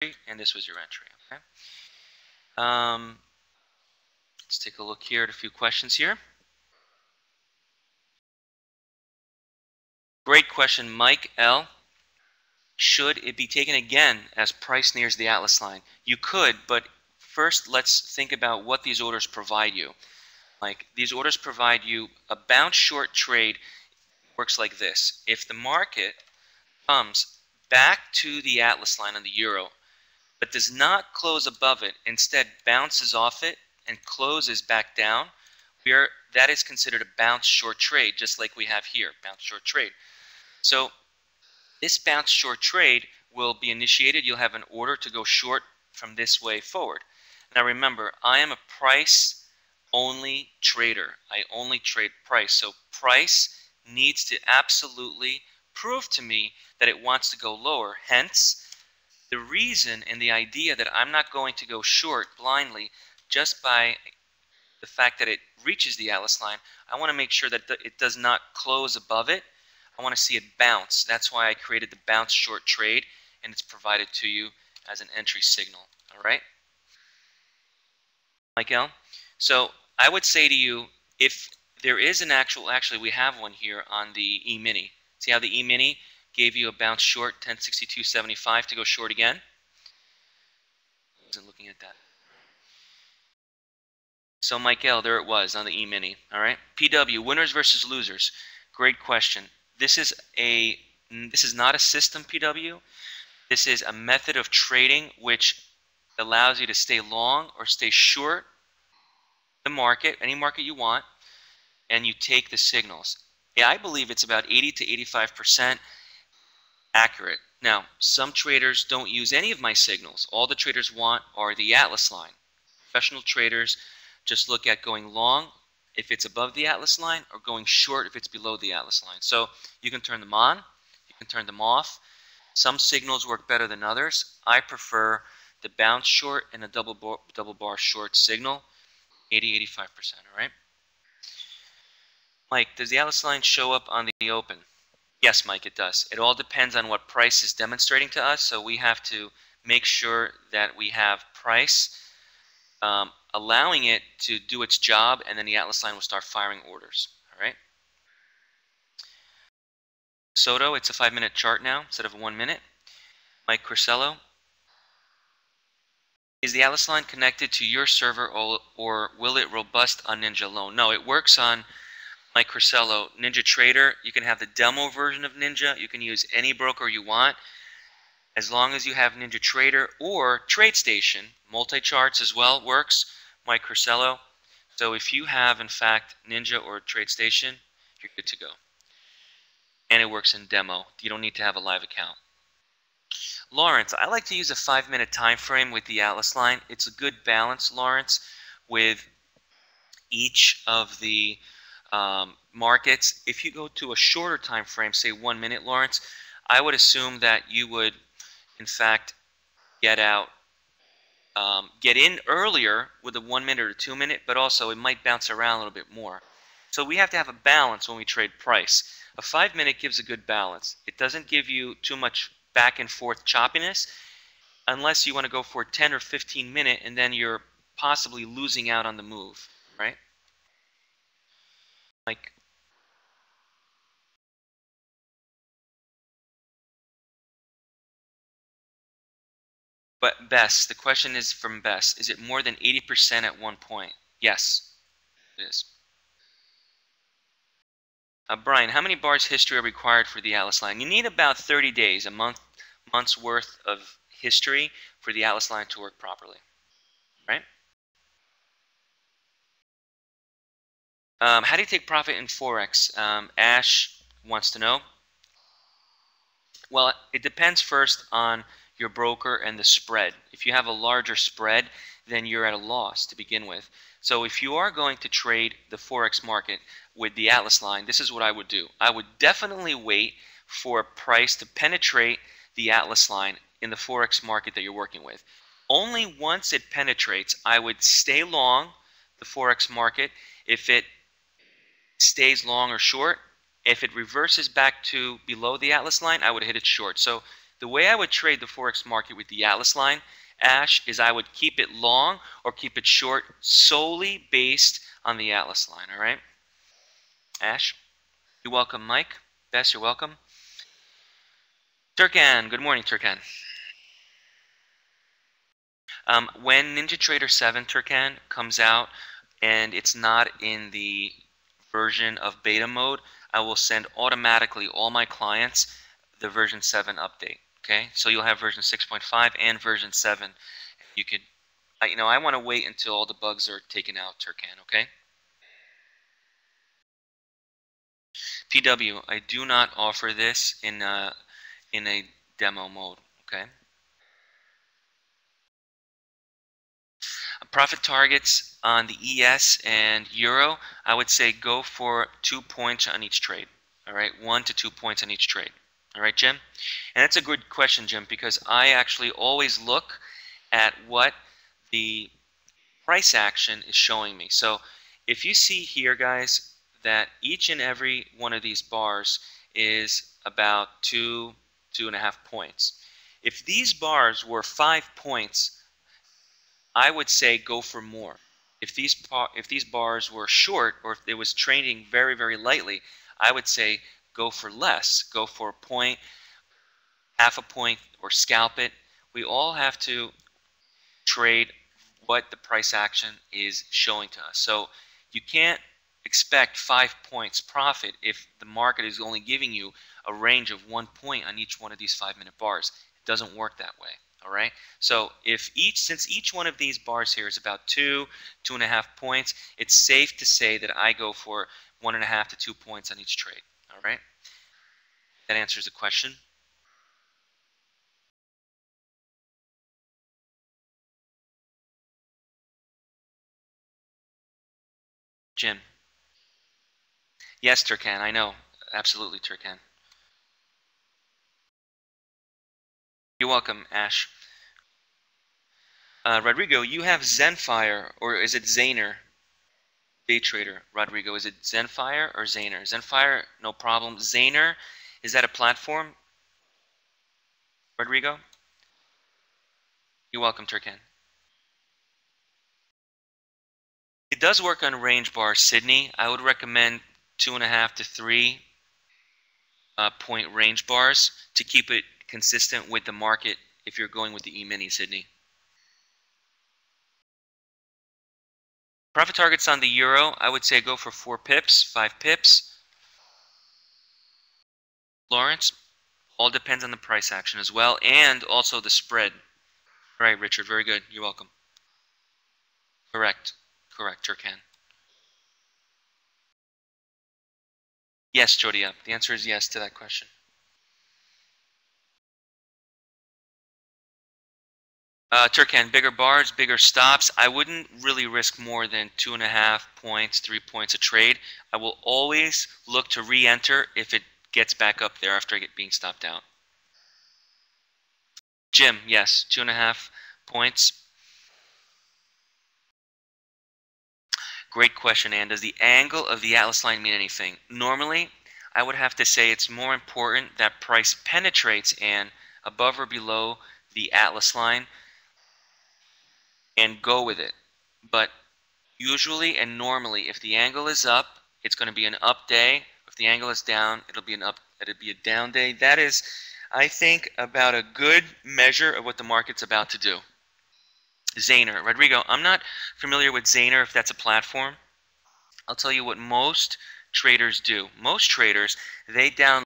and this was your entry. Okay. Let's take a look here at a few questions here. Great question, Mike L. Should it be taken again as price nears the Atlas line? You could, but first let's think about what these orders provide you. Like, these orders provide you a bounce short trade. Works like this. If the market comes back to the Atlas line on the euro, but does not close above it, instead bounces off it and closes back down, that is considered a bounce short trade, just like we have here, bounce short trade. So this bounce short trade will be initiated. You'll have an order to go short from this way forward. Now remember, I am a price only trader. I only trade price. So price needs to absolutely prove to me that it wants to go lower. Hence, the reason and the idea that I'm not going to go short blindly just by the fact that it reaches the Atlas line. I want to make sure that it does not close above it. I want to see it bounce. That's why I created the bounce short trade, and it's provided to you as an entry signal. All right, Michael? So I would say to you, if there is an actually we have one here on the E-mini. See how the E-mini gave you a bounce short, 1062.75 to go short again? I wasn't looking at that. So Michael, there it was on the E-mini. All right, PW, winners versus losers. Great question. This is not a system, PW. This is a method of trading which allows you to stay long or stay short the market, any market you want, and you take the signals. Yeah, I believe it's about 80 to 85% accurate. Now, some traders don't use any of my signals. All the traders want are the Atlas line. Professional traders just look at going long if it's above the Atlas line, or going short if it's below the Atlas line. So you can turn them on, you can turn them off. Some signals work better than others. I prefer the bounce short and a double bar short signal, 80-85%. All right. Mike, does the Atlas line show up on the open? Yes, Mike, it does. It all depends on what price is demonstrating to us. So we have to make sure that we have price allowing it to do its job, and then the Atlas line will start firing orders. All right. Soto, it's a 5-minute chart now instead of a 1 minute. Mike Crisello, is the Atlas line connected to your server, or will it robust on Ninja alone? No, it works on Mike Crisello. Ninja Trader, you can have the demo version of Ninja. You can use any broker you want, as long as you have Ninja Trader or TradeStation. Multi-charts as well works, Mike Crisello. So if you have, in fact, Ninja or TradeStation, you're good to go. And it works in demo. You don't need to have a live account. Lawrence, I like to use a 5-minute time frame with the Atlas line. It's a good balance, Lawrence, with each of the markets. If you go to a shorter time frame, say 1 minute, Lawrence, I would assume that you would, in fact, get in earlier with a 1 minute or 2 minute, but also it might bounce around a little bit more. So we have to have a balance when we trade price. A 5-minute gives a good balance. It doesn't give you too much back and forth choppiness, unless you want to go for a 10 or 15 minute, and then you're possibly losing out on the move, right? Like, but Bess, the question is from Bess, is it more than 80% at one point? Yes, it is. Brian, how many bars history are required for the Atlas line? You need about 30 days, a month's worth of history for the Atlas line to work properly, right? How do you take profit in Forex? Ash wants to know. Well, it depends first on your broker and the spread. If you have a larger spread, then you're at a loss to begin with. So if you are going to trade the Forex market with the Atlas line, this is what I would do. I would definitely wait for a price to penetrate the Atlas line in the Forex market that you're working with. Only once it penetrates, I would stay long the Forex market. If it stays long or short, if it reverses back to below the Atlas line, I would hit it short. So The way I would trade the Forex market with the Atlas line, Ash, is I would keep it long or keep it short solely based on the Atlas line, all right? Ash, you're welcome. Mike, Bess, you're welcome. Turkan, good morning, Turkan. When NinjaTrader 7, Turkan, comes out and it's not in the version of beta mode, I will send automatically all my clients the version 7 update. Okay, so you'll have version 6.5 and version 7. You could, I want to wait until all the bugs are taken out, Turkan. Okay. PW, I do not offer this in a demo mode. Okay. Profit targets on the ES and Euro, I would say go for 2 points on each trade. All right, 1 to 2 points on each trade. All right, Jim? And that's a good question, Jim, because I actually always look at what the price action is showing me. So if you see here, guys, that each and every one of these bars is about 2.5 points. If these bars were 5 points, I would say go for more. If these bars were short, or if it was trading very, very lightly, I would say go for less. Go for a point, half a point, or scalp it. We all have to trade what the price action is showing to us. So you can't expect 5 points profit if the market is only giving you a range of 1 point on each one of these 5-minute bars. It doesn't work that way. All right. So since each one of these bars here is about 2.5 points, it's safe to say that I go for 1.5 to 2 points on each trade. All right. That answers the question. Jim. Yes, Turkan. I know. Absolutely, Turkan. You're welcome, Ash. Rodrigo, you have Zenfire, or is it Zaner? DayTrader, Rodrigo, is it Zenfire or Zaner? Zenfire, no problem. Zaner, is that a platform? Rodrigo? You're welcome, Turkan. It does work on range bars, Sydney. I would recommend 2.5 to 3 point range bars to keep it consistent with the market if you're going with the E-mini, Sydney. Profit targets on the Euro, I would say go for 4 pips, 5 pips. Lawrence, all depends on the price action as well, and also the spread. All right, Richard, very good. You're welcome. Correct. Correct, Turkan. Yes, Jodia. The answer is yes to that question. Turkan, bigger bars, bigger stops. I wouldn't really risk more than 2.5 points, 3 points a trade. I will always look to re-enter if it gets back up there after I get being stopped out. Jim, yes, 2.5 points. Great question, Ann. Does the angle of the Atlas line mean anything? Normally, I would have to say it's more important that price penetrates and above or below the Atlas line and go with it. But usually and normally, if the angle is up, it's going to be an up day. If the angle is down, it'll be a down day. That is, I think, about a good measure of what the market's about to do. Zaner. Rodrigo, I'm not familiar with Zaner, if that's a platform. I'll tell you what most traders do. Most traders, they download